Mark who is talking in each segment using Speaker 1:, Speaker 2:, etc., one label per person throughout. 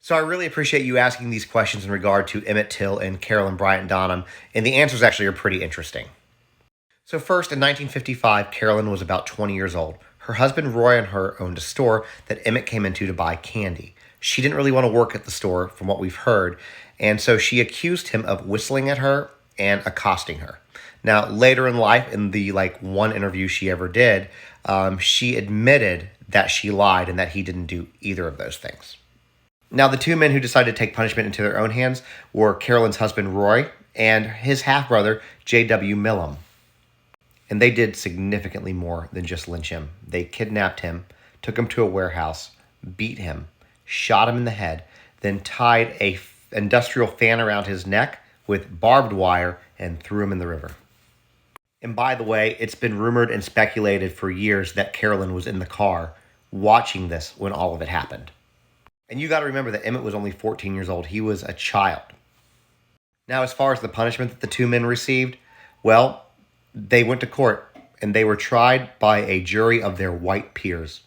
Speaker 1: So I really appreciate you asking these questions in regard to Emmett Till and Carolyn Bryant Donham, and the answers actually are pretty interesting. So first, in 1955, Carolyn was about 20 years old. Her husband Roy and her owned a store that Emmett came into to buy candy. She didn't really want to work at the store, from what we've heard, and so she accused him of whistling at her and accosting her. Now, later in life, in the one interview she ever did, she admitted that she lied and that he didn't do either of those things. Now, the two men who decided to take punishment into their own hands were Carolyn's husband Roy and his half brother J.W. Millam. And they did significantly more than just lynch him. They kidnapped him, took him to a warehouse, beat him, shot him in the head, then tied a industrial fan around his neck with barbed wire and threw him in the river. And by the way, it's been rumored and speculated for years that Carolyn was in the car watching this when all of it happened. And you got to remember that Emmett was only 14 years old. He was a child. Now, as far as the punishment that the two men received, well, they went to court and they were tried by a jury of their white peers.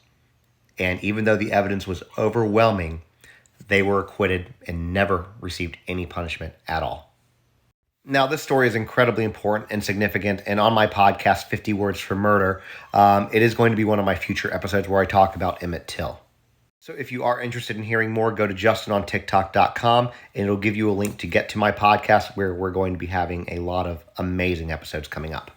Speaker 1: And even though the evidence was overwhelming, they were acquitted and never received any punishment at all. Now, this story is incredibly important and significant. And on my podcast, 50 Words for Murder, it is going to be one of my future episodes where I talk about Emmett Till. So if you are interested in hearing more, go to justinontiktok.com and it'll give you a link to get to my podcast where we're going to be having a lot of amazing episodes coming up.